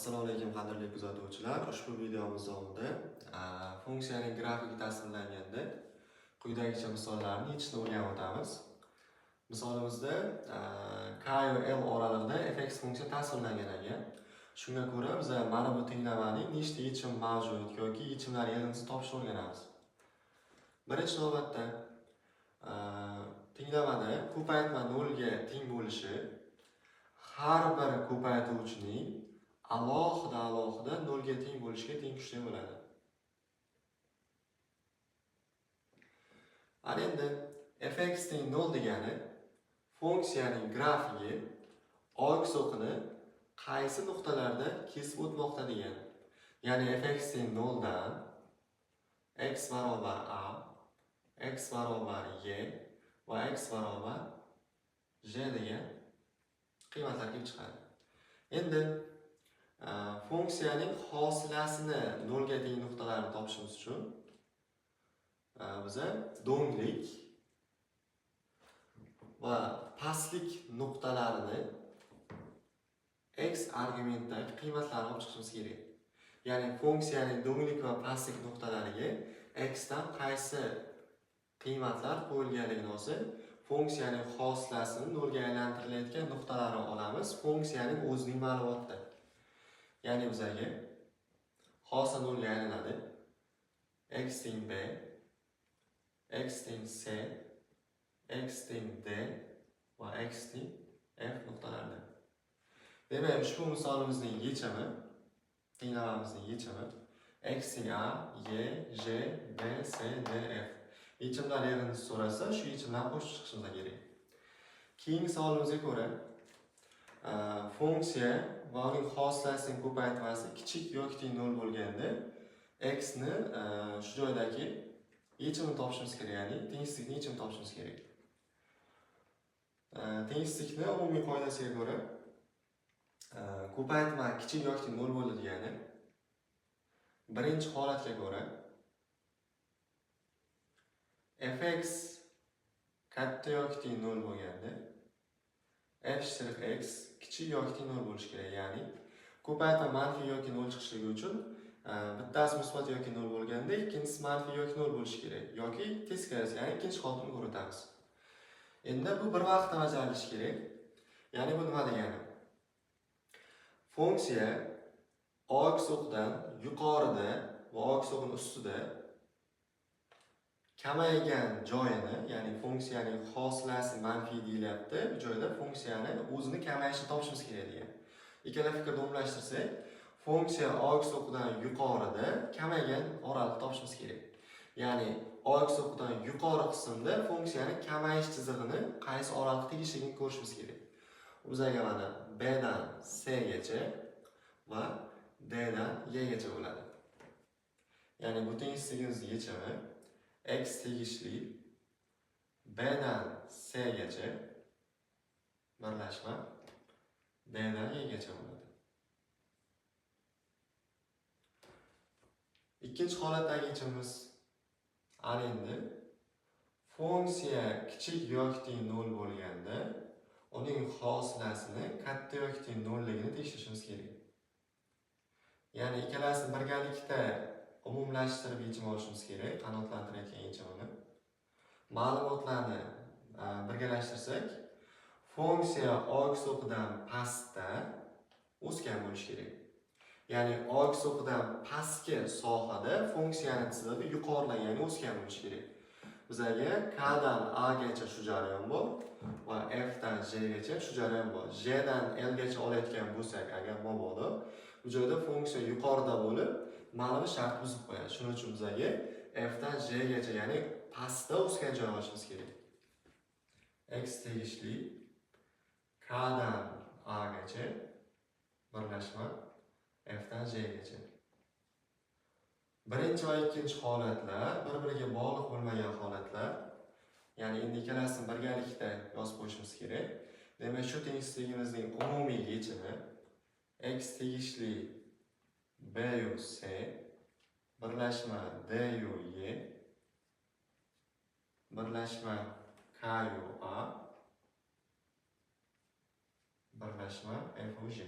Assalomu alaykum qadrli kuzatuvchilar. Ushbu videomiz davomida funksiyaning grafik tasvirlanganda quyidagicha misollarni yechishni o'rganib o'tamiz. Misolimizda k va l oralig'ida fx funksiya tasvirlangan ekan. Shunga ko'ra biz mana bu tenglamaning nechta yechim mavjud yoki yechimlar yig'indisini topishni o'rganamiz. Birinchi navbatda tenglamada ko'paytma 0 ga teng bo'lishi har bir ko'paytuvchining alohida 0 ga teng bo'lishiga teng kuchli bo'ladi. Ana endi fx teng 0 degani funksiyaning grafigi x o'qini qaysi nuqtalarda kesib o'tmoqda degani. Ya'ni fx teng 0 dan x barobar a, x barobar y va x barobar j degan qiymatlar kelib chiqadi. Endi funksiyaning hosilasini 0 ga teng nuqtalarni topishimiz uchun biza do'nglik va pastlik nuqtalarini x argumentda qiymatlarini olib chiqishimiz kerak. Ya'ni funksiyaning do'nglik va pastlik nuqtalariga x dan qaysi qiymatlar qo'yilganligini olsa, funksiyaning hosilasini 0 ga aylantirilayotgan nuqtalarni olamiz funksiyaning o'zining ma'lumotida. Ya'ni bizga hosil 0 ga aylanadi. X teng b, x teng c, x teng d va x teng f nuqtalarida. Demak, ushbu misolimizning yechimi, tenglamamizning yechimi x teng a, y, j, b, c, d, f. Yechimlar yig'indisi so'rasa, shu yechimlarni qo'shib chiqishimiz kerak. Keyingi savolimizga ko'ra, funksiya va uning hosilasining ko'paytmasi kichik yoki teng 0 bo'lganda x ni shu joydagi yechimini topishimiz kerak, ya'ni tengsizlikni yechimini topishimiz kerak. Tengsizlikni umumiy qoidasiga ko'ra ko'paytma kichik yoki teng 0 bo'ldi degani birinchi holatga ko'ra fx katta yoki teng 0 bo'lganda f'(x) kichik yoki teng 0 bo'lishi kerak. Ya'ni ko'paytma manfiy yoki 0 chiqishligi uchun bittasi musbat yoki 0 bo'lganda ikkinchisi manfiy yoki 0 bo'lishi kerak yoki teskarisi, ya'ni ikkinchi holatni ko'rsatamiz. Endi bu bir vaqtda bajarilishi kerak. Ya'ni bu nima degani? Funksiya x o'qdan yuqorida va x o'qning ustida kamaygan joyini, ya'ni funksiyaning hosilasi manfiy deyilyapti. Bu joyda funksiyani o'zini kamayishini topishimiz kerak degan. Ikkala fikrni umumlashtirsak, funksiya x o'qdan yuqorida kamaygan oraliqni topishimiz kerak. Ya'ni x o'qdan yuqori qismda funksiyaning kamayish chizig'ini qaysi oraliqda tegishligini ko'rishimiz kerak. Bizga mana b dan c gacha va d dan y gacha bo'ladi. Ya'ni bu tengsizligimizning yechimi x tegishli b dan c gacha birlashma d dan y gacha bo'ladi. Ikkinchi holatdagi yechimimiz ana endi funksiya kichik yoki teng 0 bo'lganda uning hosilasini katta yoki teng 0 ligini tekshirishimiz kerak. Ya'ni ikkalasini birgalikda umumlashtirib yechim olishimiz kerak, qanoatlantirayotgan yechimini. Ma'lumotlarni birgalashtirsak, funksiya x o'qidan pastda o'sgan bo'lishi kerak. Ya'ni x o'qidan pastki sohada funksiyaning chizig'i yuqorilagan, ya'ni o'sgan bo'lishi kerak. Bizga k dan a gacha shu jarayon bor va f dan j gacha shu jarayon bor. J dan l gacha olayotgan bo'lsak, agar mabodo bu joyda funksiya yuqorida bo'lib, mana bu shart buzib qo'yadi. Shuning uchun bizga f dan j gacha, ya'ni pastda o'sgan joy olishimiz kerak. X tegishli k dan a gacha birlashma f dan j gacha. Birinchi va ikkinchi holatlar bir-biriga bog'liq bo'lmagan holatlar. Ya'ni endi ikkalasini birgalikda yozib qo'yishimiz kerak. Demak, shu tengsizligimizning umumiy yechimi x tegishli b yu c birlashma d yu y birlashma k yu a birlashma f u j.